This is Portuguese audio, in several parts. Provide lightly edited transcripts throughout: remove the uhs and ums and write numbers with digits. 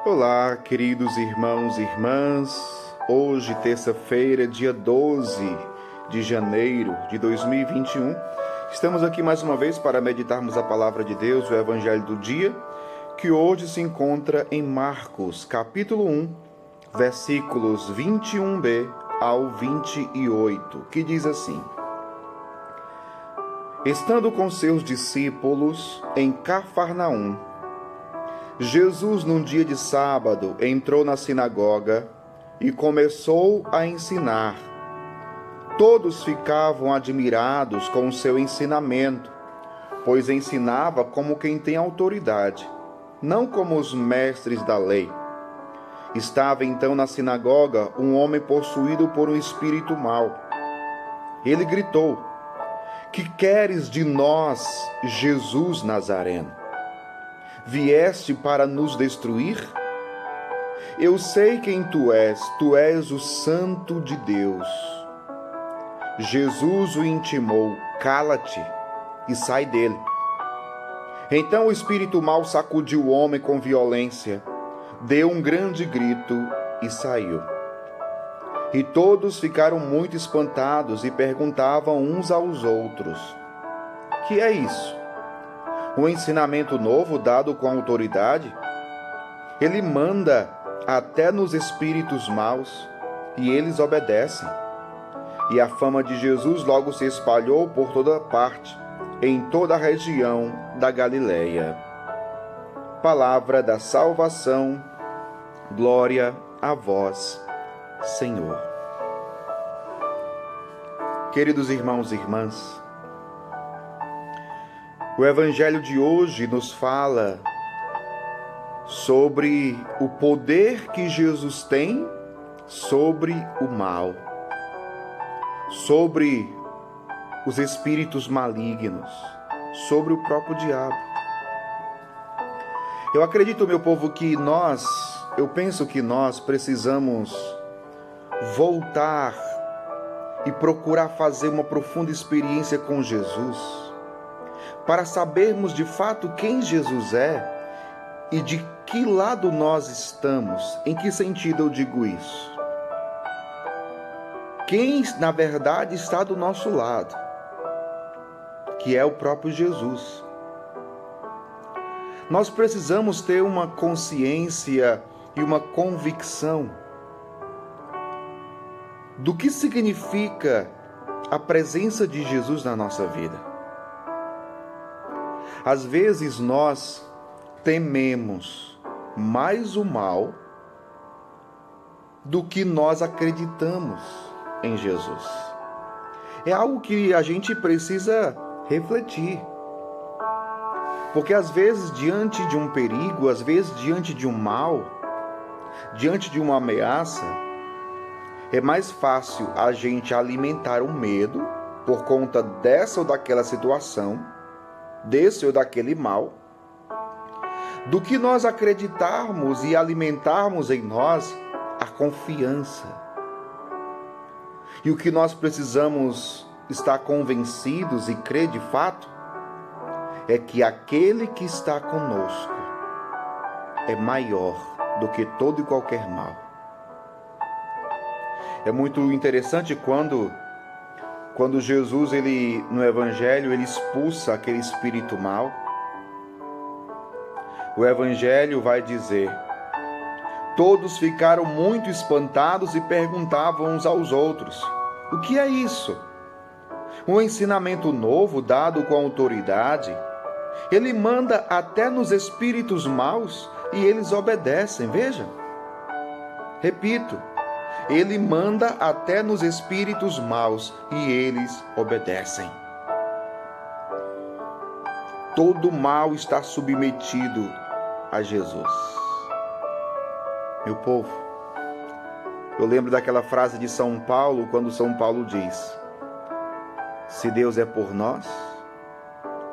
Olá, queridos irmãos e irmãs. Hoje, terça-feira, dia 12 de janeiro de 2021, estamos aqui mais uma vez para meditarmos a palavra de Deus, o Evangelho do dia, que hoje se encontra em Marcos, capítulo 1, versículos 21b ao 28, que diz assim: Estando com seus discípulos em Cafarnaum, Jesus, num dia de sábado, entrou na sinagoga e começou a ensinar. Todos ficavam admirados com o seu ensinamento, pois ensinava como quem tem autoridade, não como os mestres da lei. Estava então na sinagoga um homem possuído por um espírito mau. Ele gritou: Que queres de nós, Jesus Nazareno? Vieste para nos destruir? Eu sei quem tu és o Santo de Deus. Jesus o intimou: Cala-te e sai dele. Então o espírito mau sacudiu o homem com violência, deu um grande grito e saiu. E todos ficaram muito espantados e perguntavam uns aos outros: Que é isso? Um ensinamento novo dado com autoridade? Ele manda até nos espíritos maus e eles obedecem. E a fama de Jesus logo se espalhou por toda parte, em toda a região da Galileia. Palavra da salvação, glória a vós, Senhor. Queridos irmãos e irmãs, o Evangelho de hoje nos fala sobre o poder que Jesus tem sobre o mal, sobre os espíritos malignos, sobre o próprio diabo. Eu acredito, meu povo, que eu penso que nós precisamos voltar e procurar fazer uma profunda experiência com Jesus, para sabermos de fato quem Jesus é e de que lado nós estamos. Em que sentido eu digo isso? Quem, na verdade, está do nosso lado, que é o próprio Jesus. Nós precisamos ter uma consciência e uma convicção do que significa a presença de Jesus na nossa vida. Às vezes nós tememos mais o mal do que nós acreditamos em Jesus. É algo que a gente precisa refletir. Porque às vezes diante de um perigo, às vezes diante de um mal, diante de uma ameaça, é mais fácil a gente alimentar o medo por conta dessa ou daquela situação, desse ou daquele mal, do que nós acreditarmos e alimentarmos em nós a confiança. E o que nós precisamos estar convencidos e crer de fato é que aquele que está conosco é maior do que todo e qualquer mal. É muito interessante quando Jesus, no Evangelho, ele expulsa aquele espírito mau. O Evangelho vai dizer: todos ficaram muito espantados e perguntavam uns aos outros: O que é isso? Um ensinamento novo dado com autoridade. Ele manda até nos espíritos maus e eles obedecem. Veja, repito, ele manda até nos espíritos maus e eles obedecem. Todo mal está submetido a Jesus. Meu povo, eu lembro daquela frase de São Paulo, quando São Paulo diz: Se Deus é por nós,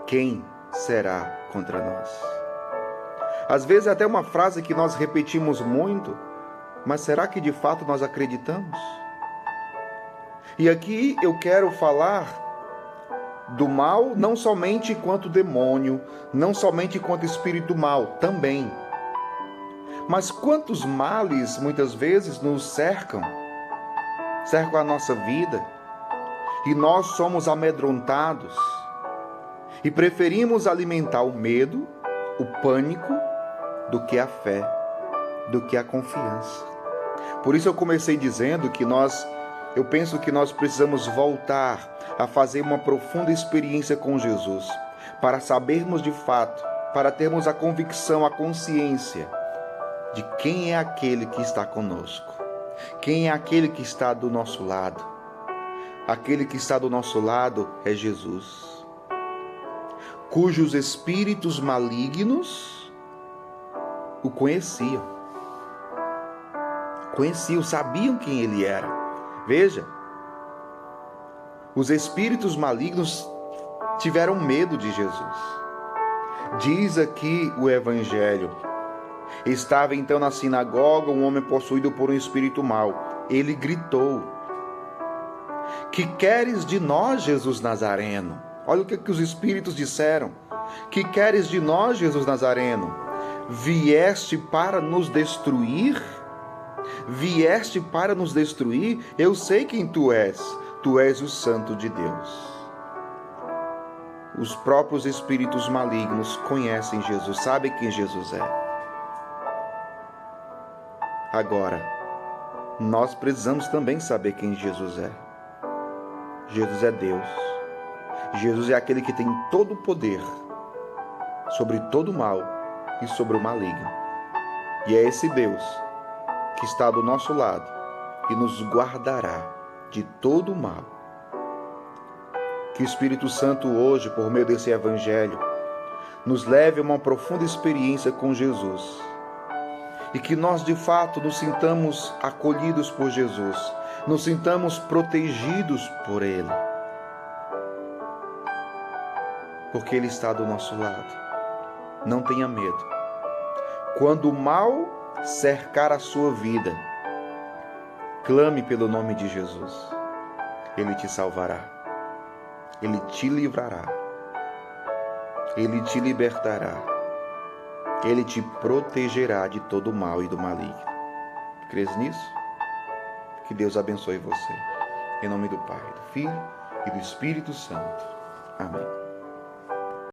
quem será contra nós? Às vezes é até uma frase que nós repetimos muito, mas será que de fato nós acreditamos? E aqui eu quero falar do mal não somente enquanto demônio, não somente enquanto espírito mal, também. Mas quantos males muitas vezes nos cercam a nossa vida, e nós somos amedrontados e preferimos alimentar o medo, o pânico, do que a fé, do que a confiança. Por isso eu comecei dizendo que eu penso que nós precisamos voltar a fazer uma profunda experiência com Jesus, para sabermos de fato, para termos a convicção, a consciência de quem é aquele que está conosco, quem é aquele que está do nosso lado. Aquele que está do nosso lado é Jesus, cujos espíritos malignos o conheciam, sabiam quem ele era. Veja, os espíritos malignos tiveram medo de Jesus. Diz aqui o Evangelho: estava então na sinagoga um homem possuído por um espírito mau. Ele gritou: que queres de nós, Jesus Nazareno? Olha o que os espíritos disseram. Que queres de nós, Jesus Nazareno? Vieste para nos destruir? Vieste para nos destruir? Eu sei quem tu és. Tu és o Santo de Deus. Os próprios espíritos malignos conhecem Jesus, sabem quem Jesus é. Agora, nós precisamos também saber quem Jesus é. Jesus é Deus. Jesus é aquele que tem todo o poder sobre todo o mal e sobre o maligno. E é esse Deus que está do nosso lado e nos guardará de todo o mal. Que o Espírito Santo hoje, por meio desse Evangelho, nos leve a uma profunda experiência com Jesus. E que nós, de fato, nos sintamos acolhidos por Jesus, nos sintamos protegidos por Ele. Porque Ele está do nosso lado. Não tenha medo. Quando o mal cercar a sua vida, clame pelo nome de Jesus. Ele te salvará. Ele te livrará. Ele te libertará. Ele te protegerá de todo o mal e do maligno. Crês nisso? Que Deus abençoe você. Em nome do Pai, do Filho e do Espírito Santo. Amém.